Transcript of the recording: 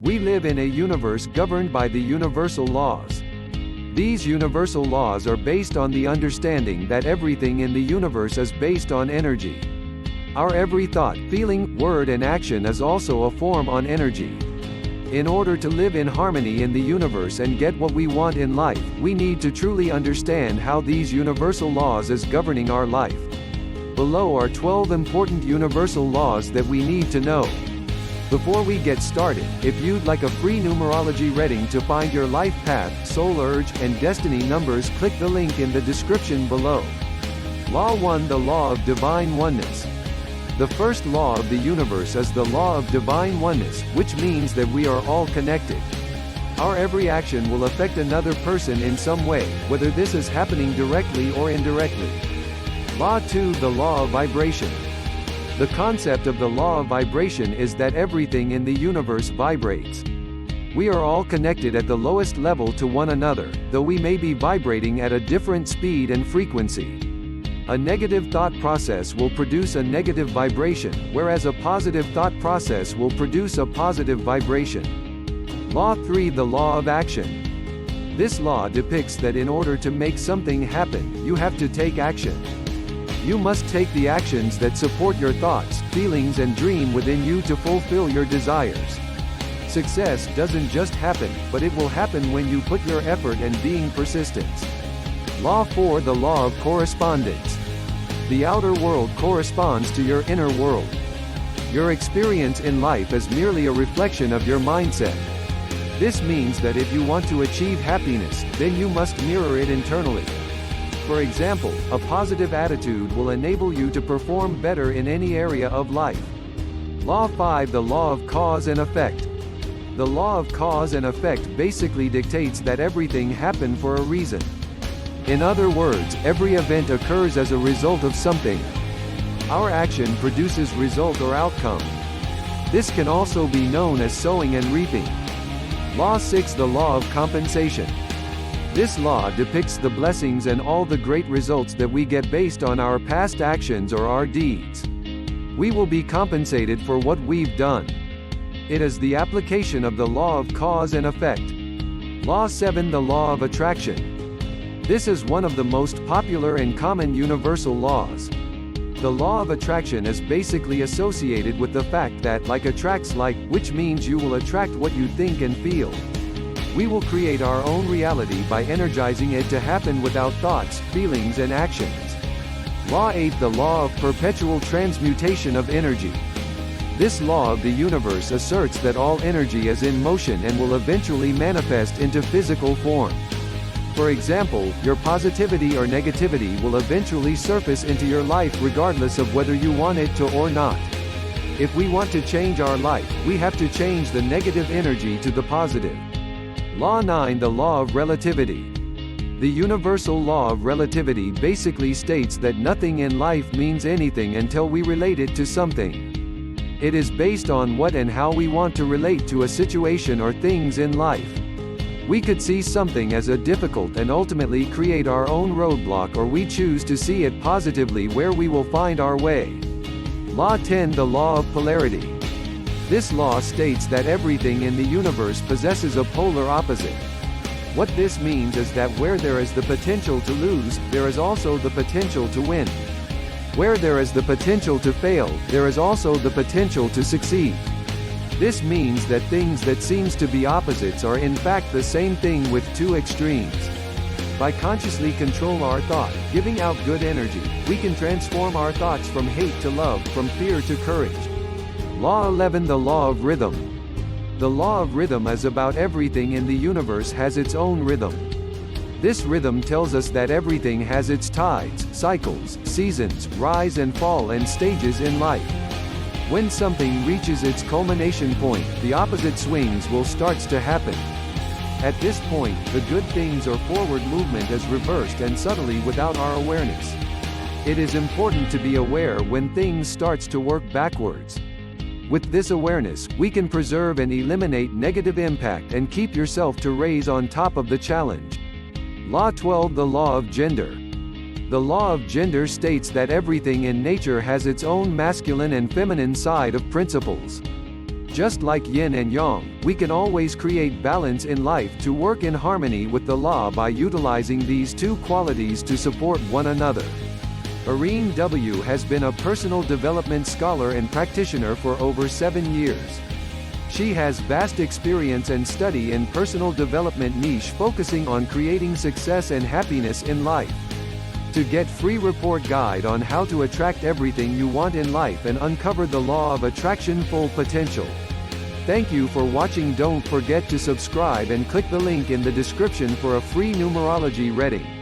We live in a universe governed by the universal laws. These universal laws are based on the understanding that everything in the universe is based on energy. Our every thought, feeling, word and action is also a form on energy. In order to live in harmony in the universe and get what we want in life, we need to truly understand how these universal laws is governing our life. Below are 12 important universal laws that we need to know. Before we get started, if you'd like a free numerology reading to find your life path, soul urge, and destiny numbers, click the link in the description below. Law 1: The Law of Divine Oneness. The first law of the universe is the law of divine oneness, which means that we are all connected. Our every action will affect another person in some way, whether this is happening directly or indirectly. Law 2: The Law of Vibration. The concept of the law of vibration is that everything in the universe vibrates. We are all connected at the lowest level to one another, though we may be vibrating at a different speed and frequency. A negative thought process will produce a negative vibration, whereas a positive thought process will produce a positive vibration. Law 3: The Law of Action. This law depicts that in order to make something happen, you have to take action. You must take the actions that support your thoughts, feelings and dream within you to fulfill your desires. Success doesn't just happen, but it will happen when you put your effort and being persistent. Law 4: The Law of Correspondence. The outer world corresponds to your inner world. Your experience in life is merely a reflection of your mindset. This means that if you want to achieve happiness, then you must mirror it internally. For example, a positive attitude will enable you to perform better in any area of life. Law 5: The Law of Cause and Effect. The law of cause and effect basically dictates that everything happened for a reason. In other words, every event occurs as a result of something. Our action produces result or outcome. This can also be known as sowing and reaping. Law 6: The Law of Compensation. This law depicts the blessings and all the great results that we get based on our past actions or our deeds. We will be compensated for what we've done. It is the application of the law of cause and effect. Law 7: The Law of Attraction. This is one of the most popular and common universal laws. The law of attraction is basically associated with the fact that like attracts like, which means you will attract what you think and feel. We will create our own reality by energizing it to happen without thoughts, feelings and actions. Law 8: The Law of Perpetual Transmutation of Energy. This law of the universe asserts that all energy is in motion and will eventually manifest into physical form. For example, your positivity or negativity will eventually surface into your life regardless of whether you want it to or not. If we want to change our life, we have to change the negative energy to the positive. Law 9: The Law of Relativity. The universal law of relativity basically states that nothing in life means anything until we relate it to something. It is based on what and how we want to relate to a situation or things in life. We could see something as a difficult and ultimately create our own roadblock, or we choose to see it positively where we will find our way. Law 10: The Law of Polarity. This law states that everything in the universe possesses a polar opposite. What this means is that where there is the potential to lose, there is also the potential to win. Where there is the potential to fail, there is also the potential to succeed. This means that things that seems to be opposites are in fact the same thing with two extremes. By consciously control our thought, giving out good energy, we can transform our thoughts from hate to love, from fear to courage. Law 11: The Law of Rhythm. The law of rhythm is about everything in the universe has its own rhythm. This rhythm tells us that everything has its tides, cycles, seasons, rise and fall and stages in life. When something reaches its culmination point, the opposite swings will starts to happen. At this point, the good things or forward movement is reversed and subtly without our awareness. It is important to be aware when things starts to work backwards. With this awareness, we can preserve and eliminate negative impact and keep yourself to raise on top of the challenge. Law 12: The Law of Gender. The law of gender states that everything in nature has its own masculine and feminine side of principles. Just like yin and yang, we can always create balance in life to work in harmony with the law by utilizing these two qualities to support one another. Irene W. has been a personal development scholar and practitioner for over 7 years. She has vast experience and study in personal development niche focusing on creating success and happiness in life. To get free report guide on how to attract everything you want in life and uncover the law of attraction full potential. Thank you for watching. Don't forget to subscribe and click the link in the description for a free numerology reading.